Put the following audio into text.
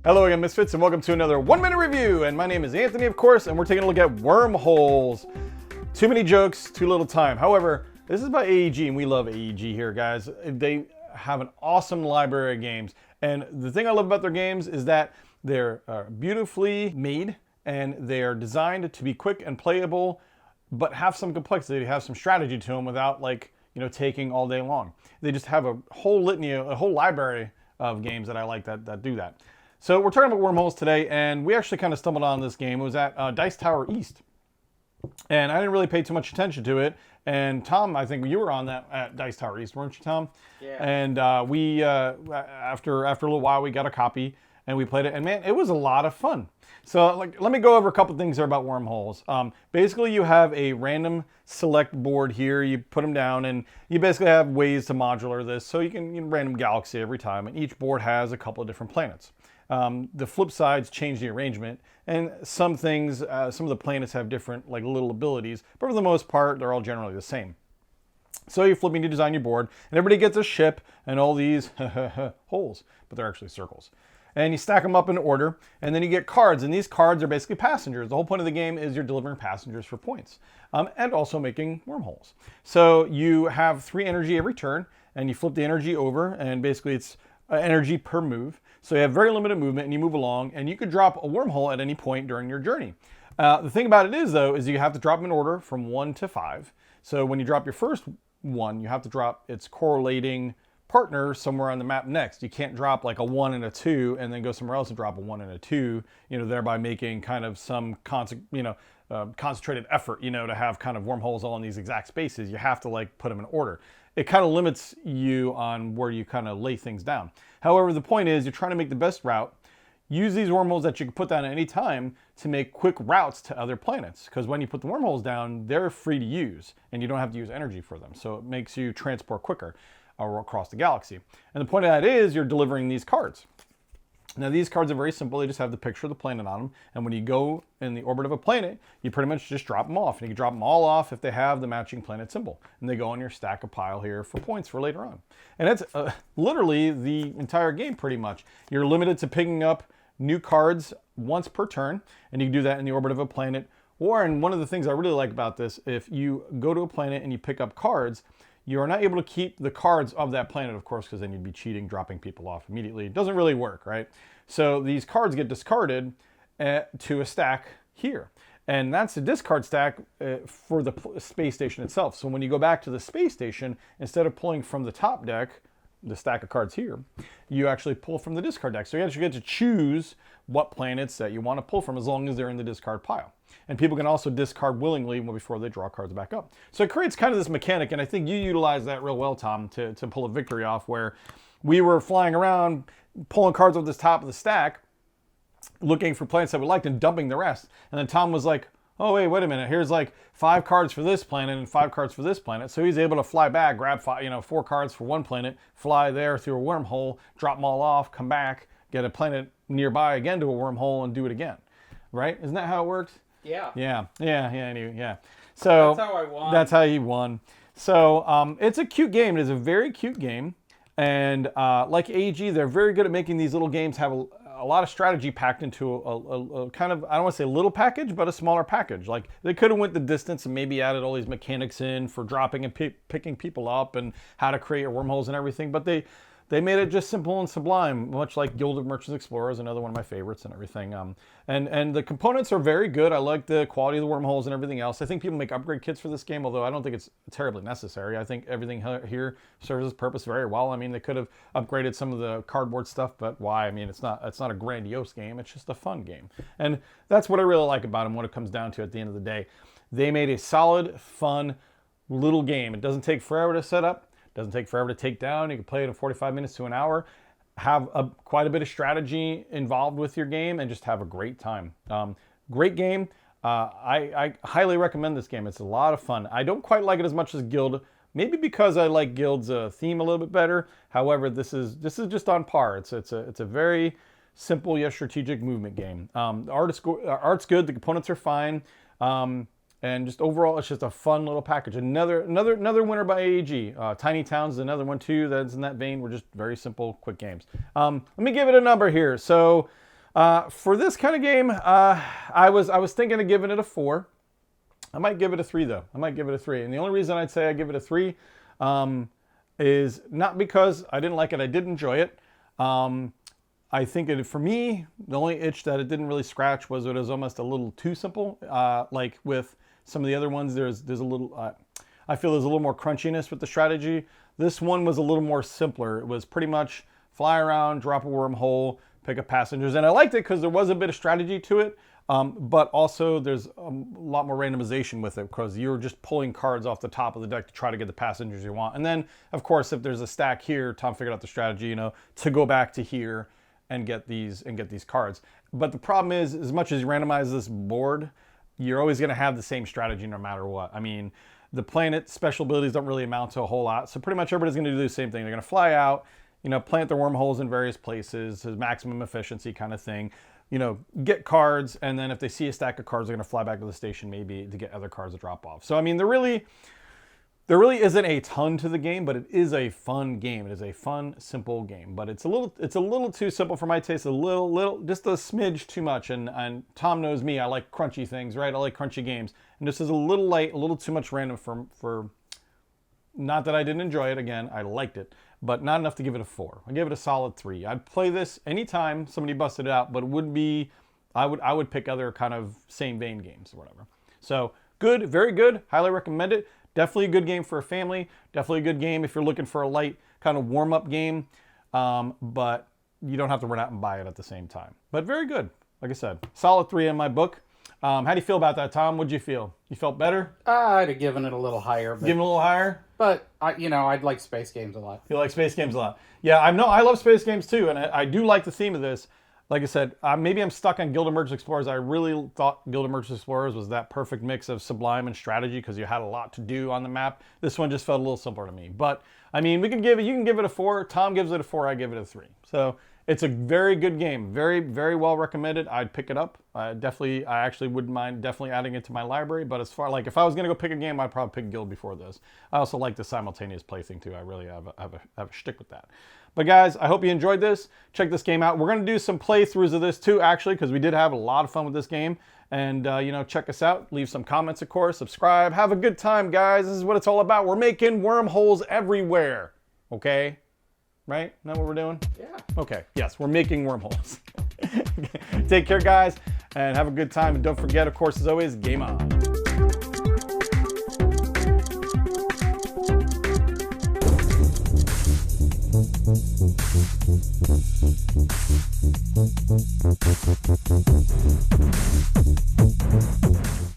Hello again, Misfits, and welcome to another 1 minute review. And my name is Anthony, of course, and we're taking a look at Wormholes. Too many jokes, too little time. However, this is by AEG, and we love AEG here, guys. They have an awesome library of games. And the thing I love about their games is that they're beautifully made, and they're designed to be quick and playable, but have some complexity, have some strategy to them without, taking all day long. They just have a whole litany, a whole library of games that I like that do that. So we're talking about Wormholes today, and we actually kind of stumbled on this game. It was at Dice Tower East, and I didn't really pay too much attention to it. And Tom, I think you were on that at Dice Tower East, weren't you, Tom? Yeah. And we, after a little while, we got a copy and we played it, and man, it was a lot of fun. So let me go over a couple things there about Wormholes. Basically, you have a random select board here. You put them down, and you basically have ways to modular this. So you can random galaxy every time, and each board has a couple of different planets. The flip sides change the arrangement, and some things, some of the planets have different little abilities, but for the most part, they're all generally the same. So you're flipping to design your board, and everybody gets a ship and all these holes, but they're actually circles. And you stack them up in order, and then you get cards, and these cards are basically passengers. The whole point of the game is you're delivering passengers for points, and also making wormholes. So you have 3 energy every turn, and you flip the energy over, and basically it's energy per move. So you have very limited movement, and you move along, and you could drop a wormhole at any point during your journey. The thing about it is, though, is you have to drop them in order from 1 to 5. So when you drop your first one, you have to drop its correlating partner somewhere on the map next. You can't drop like a 1 and a 2 and then go somewhere else and drop a 1 and a 2, thereby making kind of some concentrated effort, to have kind of wormholes all in these exact spaces. You have to put them in order. It kind of limits you on where you kind of lay things down. However, the point is you're trying to make the best route. Use these wormholes that you can put down at any time to make quick routes to other planets. Because when you put the wormholes down, they're free to use and you don't have to use energy for them. So it makes you transport quicker across the galaxy. And the point of that is you're delivering these cards. Now these cards are very simple. They just have the picture of the planet on them. And when you go in the orbit of a planet, you pretty much just drop them off. And you can drop them all off if they have the matching planet symbol. And they go on your stack of pile here for points for later on. And that's literally the entire game pretty much. You're limited to picking up new cards once per turn. And you can do that in the orbit of a planet. Or, and one of the things I really like about this, if you go to a planet and you pick up cards, you are not able to keep the cards of that planet, of course, because then you'd be cheating, dropping people off immediately. It doesn't really work, right? So these cards get discarded to a stack here. And that's a discard stack for the space station itself. So when you go back to the space station, instead of pulling from the top deck, the stack of cards here, you actually pull from the discard deck. So you actually get to choose what planets that you want to pull from as long as they're in the discard pile. And people can also discard willingly before they draw cards back up. So it creates kind of this mechanic, and I think you utilize that real well, Tom, to pull a victory off, where we were flying around, pulling cards off the top of the stack, looking for planets that we liked and dumping the rest. And then Tom was like, oh, wait a minute. Here's 5 cards for this planet and 5 cards for this planet. So he's able to fly back, grab 4 cards for one planet, fly there through a wormhole, drop them all off, come back, get a planet nearby again to a wormhole and do it again. Right? Isn't that how it works? Yeah. Yeah. So that's how I won. That's how he won. So it's a cute game. It is a very cute game. And like AG, they're very good at making these little games have a lot of strategy packed into a kind of, I don't want to say little package, but a smaller package. Like they could have went the distance and maybe added all these mechanics in for dropping and picking people up and how to create wormholes and everything. But they made it just simple and sublime, much like Guild of Merchants Explorers, another one of my favorites and everything. And the components are very good. I like the quality of the wormholes and everything else. I think people make upgrade kits for this game, although I don't think it's terribly necessary. I think everything here serves its purpose very well. I mean, they could have upgraded some of the cardboard stuff, but why? I mean, it's not a grandiose game. It's just a fun game. And that's what I really like about them when it comes down to it at the end of the day. They made a solid, fun little game. It doesn't take forever to set up. Doesn't take forever to take down. You can play it in 45 minutes to an hour, have quite a bit of strategy involved with your game, and just have a great time. Great game. I highly recommend this game. It's a lot of fun. I don't quite like it as much as Guild, maybe because I like Guild's theme a little bit better. However, this is just on par. It's a very simple yet strategic movement game. The art's good. The components are fine. And just overall, it's just a fun little package. Another winner by AEG. Tiny Towns is another one too that's in that vein. We're just very simple, quick games. Let me give it a number here. So For this kind of game, I was thinking of giving it a 4. I might give it a 3 though. I might give it a 3. And the only reason I'd say I give it a 3 is not because I didn't like it. I did enjoy it. I think for me, the only itch that it didn't really scratch was it was almost a little too simple. Like with some of the other ones, there's a little, I feel there's a little more crunchiness with the strategy. This one was a little more simpler. It was pretty much fly around, drop a wormhole, pick up passengers. And I liked it because there was a bit of strategy to it. But also there's a lot more randomization with it because you're just pulling cards off the top of the deck to try to get the passengers you want. And then, of course, if there's a stack here, Tom figured out the strategy, you know, to go back to here and get these cards. But the problem is, as much as you randomize this board, you're always going to have the same strategy no matter what. I mean, the planet special abilities don't really amount to a whole lot. So pretty much everybody's going to do the same thing. They're going to fly out, you know, plant their wormholes in various places, maximum efficiency kind of thing. You know, get cards, and then if they see a stack of cards, they're going to fly back to the station maybe to get other cards to drop off. So, I mean, there really isn't a ton to the game, but it is a fun game. It is a fun, simple game, but it's a little too simple for my taste. Just a smidge too much. And Tom knows me. I like crunchy things, right? I like crunchy games, and this is a little light, a little too much random for. Not that I didn't enjoy it. Again, I liked it, but not enough to give it a 4. I give it a solid 3. I'd play this anytime somebody busted it out, but it wouldn't be, I would pick other kind of same vein games or whatever. So good, very good. Highly recommend it. Definitely a good game for a family. Definitely a good game if you're looking for a light kind of warm-up game, but you don't have to run out and buy it at the same time. But very good. Like I said, solid 3 in my book. How do you feel about that, Tom? What'd you feel? You felt better? I'd have given it a little higher. Give it a little higher? But, I'd like space games a lot. You like space games a lot. Yeah, I know. I love space games too, and I do like the theme of this. Like I said, maybe I'm stuck on Guild Merchant Explorers. I really thought Guild Merchant Explorers was that perfect mix of sublime and strategy because you had a lot to do on the map. This one just felt a little simpler to me. But, I mean, you can give it a 4. Tom gives it a 4. I give it a 3. So it's a very good game. Very, very well recommended. I'd pick it up. I actually wouldn't mind definitely adding it to my library. But as far, like, if I was going to go pick a game, I'd probably pick Guild before this. I also like the simultaneous play thing too. I really have a shtick with that. But guys, I hope you enjoyed this. Check this game out. We're going to do some playthroughs of this too, actually, because we did have a lot of fun with this game. And, check us out. Leave some comments, of course. Subscribe. Have a good time, guys. This is what it's all about. We're making wormholes everywhere. Okay? Right? Isn't that what we're doing? Yeah. Okay. Yes, we're making wormholes. Take care, guys, and have a good time. And don't forget, of course, as always, game on.